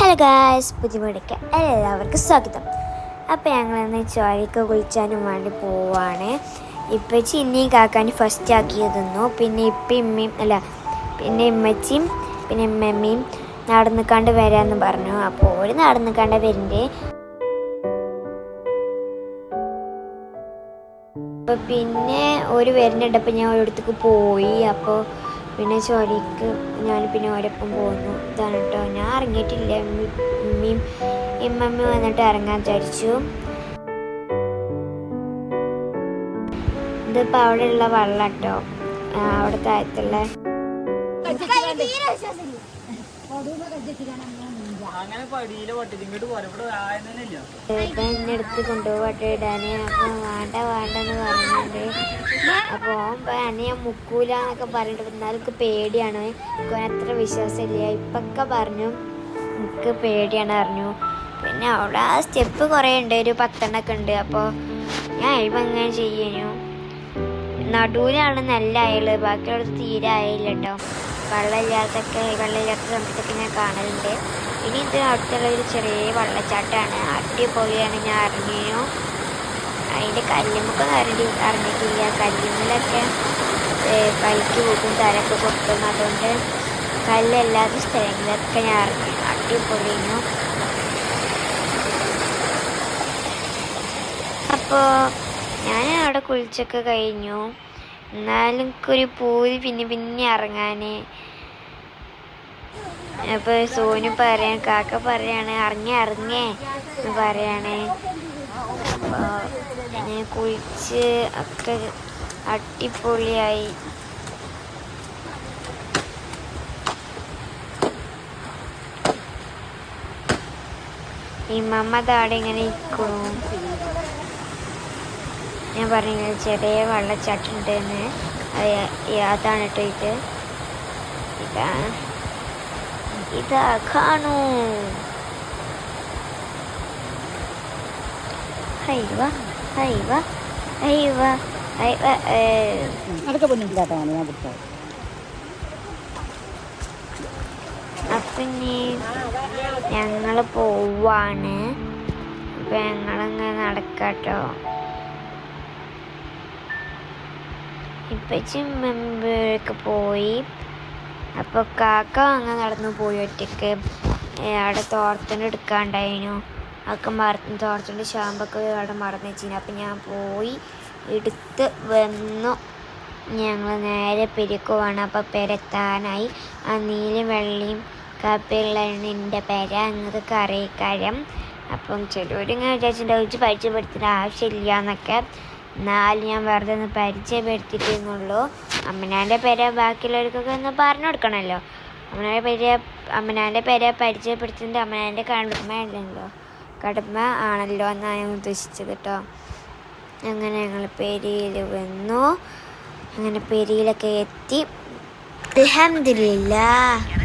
Hello guys, പുതിയമണിക്ക് എല്ലാവർക്കും സ്വാഗതം. അപ്പോൾ ഞങ്ങളിന്ന് ചോരയ്ക്ക് കുളിച്ചാനും വേണ്ടി പോവാണ്. ഇപ്പം ചിന്നിയും കാക്കാനും ഫസ്റ്റ് ആക്കി തന്നു. പിന്നെ ഇമ്മച്ചിയും പിന്നെ ഇമ്മമ്മയും നടന്നിക്കാണ്ട് വരാമെന്ന് പറഞ്ഞു. അപ്പോൾ ഒരു നടന്നിക്കാണ്ട് വരുന്നുണ്ട്. അപ്പോൾ പിന്നെ ഒരു വരുന്നുണ്ട്. അപ്പോൾ ഞാൻ ഒരിടത്തേക്ക് പോയി. അപ്പോൾ പിന്നെ ചോരയ്ക്ക് ഞാൻ പിന്നെ ഓരൊപ്പം പോന്നു. ഇതാണ് കേട്ടോ, ഞാൻ ഇറങ്ങിയിട്ടില്ല. ഇമ്മമ്മ വന്നിട്ട് ഇറങ്ങാൻ വിചാരിച്ചു. ഇതിപ്പോൾ അവിടെയുള്ള വെള്ളം കേട്ടോ, അവിടെ താഴത്തുള്ള എടുത്ത് കൊണ്ടുപോകട്ടെ ഇടാന്. അപ്പൊ വേണ്ടെന്ന് പറഞ്ഞിട്ടുണ്ട്. അപ്പോൾ ഞാൻ മുക്കൂല എന്നൊക്കെ പറഞ്ഞിട്ട്, എന്നാലും എനിക്ക് പേടിയാണ്. എനിക്ക് അത്ര വിശ്വാസമില്ല. ഇപ്പൊക്കെ പറഞ്ഞു എനിക്ക് പേടിയാണ് പറഞ്ഞു. പിന്നെ അവിടെ ആ സ്റ്റെപ്പ് കുറേ ഉണ്ട്, ഒരു 10 ഉണ്ട്. അപ്പോൾ ഞാൻ ഇപ്പം എങ്ങനെ ചെയ്യുന്നു. നടുവിലാണ് നല്ല അയൽ, ബാക്കിയുള്ളത് തീരെ അയയില്ല കേട്ടോ. വെള്ളമില്ലാത്ത സമയത്തൊക്കെ ഞാൻ കാണലുണ്ട്. ഇനി ഇത് അടുത്തുള്ള ഒരു ചെറിയ വെള്ളച്ചാട്ടമാണ്, അടിപൊളിയാണ്. ഞാൻ അറിഞ്ഞു. അതിൻ്റെ കല്ലുമൊക്കെ അറിഞ്ഞിട്ടില്ല. കല്ലുമ്മലൊക്കെ കൈക്ക് പോകും, തലക്ക് പൊട്ടും. അതുകൊണ്ട് കല്ലല്ലാത്ത സ്ഥലങ്ങളൊക്കെ ഞാൻ അറിഞ്ഞു. അടിപൊളിയായിരുന്നു. അപ്പോൾ ഞാൻ അവിടെ കുളിച്ചൊക്കെ കഴിഞ്ഞു. എന്നാലും എനിക്കൊരു പൂതി പിന്നെ ഇറങ്ങാൻ. അപ്പോൾ സോനു പറയാൻ, കാക്ക പറയാണ് ഇറങ്ങേ എന്ന് പറയാണ്. അപ്പോൾ ഞാൻ കുളിച്ച് ഒക്കെ അടിപൊളിയായി. ഈ മമ്മ താടെ ഇങ്ങനെ ഇരിക്കണു. ഞാൻ പറഞ്ഞു ചെറിയ വെള്ളച്ചാട്ടുണ്ടെന്ന്. അതാണ് കേട്ടോ ഇതാ കാണൂ. അപ്പൊ ഞങ്ങള് പോവാണ്. അപ്പൊ ഞങ്ങളിങ്ങനെ നടക്കാട്ടോ. ഇപ്പച്ചും മെമ്പൊക്കെ പോയി. അപ്പോൾ കാക്ക അങ്ങനെ നടന്നു പോയി ഒറ്റയ്ക്ക്. അവിടെ തോർത്തണ്ട് എടുക്കാണ്ടായിരുന്നു. അതൊക്കെ തോർത്തണ്ട് ഷാമ്പൊക്കെ അവിടെ മറന്നു വെച്ചിരുന്നു. അപ്പം ഞാൻ പോയി എടുത്ത് വന്നു. ഞങ്ങൾ നേരെ പെരുക്കുവാണ്. അപ്പോൾ പെരത്താനായി. ആ നീലും വെള്ളയും കാപ്പിയുള്ള എൻ്റെ പെര അങ്ങനത്തെ കറിക്കാരം. അപ്പം ചിലവരിങ്ങനെ വിചാരിച്ചിട്ടുണ്ടാവും പരിചയപ്പെടുത്തേണ്ട ആവശ്യമില്ല എന്നൊക്കെ. എന്നാലും ഞാൻ വെറുതെ ഒന്ന് പരിചയപ്പെടുത്തിയിട്ടുള്ളൂ. അമ്മനാൻ്റെ പേര ബാക്കിയുള്ളവർക്കൊക്കെ ഒന്ന് പറഞ്ഞു കൊടുക്കണമല്ലോ. അമ്മനാൻ്റെ പേര പരിചയപ്പെടുത്തുന്നത് അമ്മനാൻ്റെ കടമ ആണല്ലോ എന്നാണ് ഞാൻ ഉദ്ദേശിച്ചത് കേട്ടോ. അങ്ങനെ ഞങ്ങൾ പെരിയിൽ വന്നു. അങ്ങനെ പെരിയിലൊക്കെ എത്തി. അൽഹംദുലില്ലാഹ്.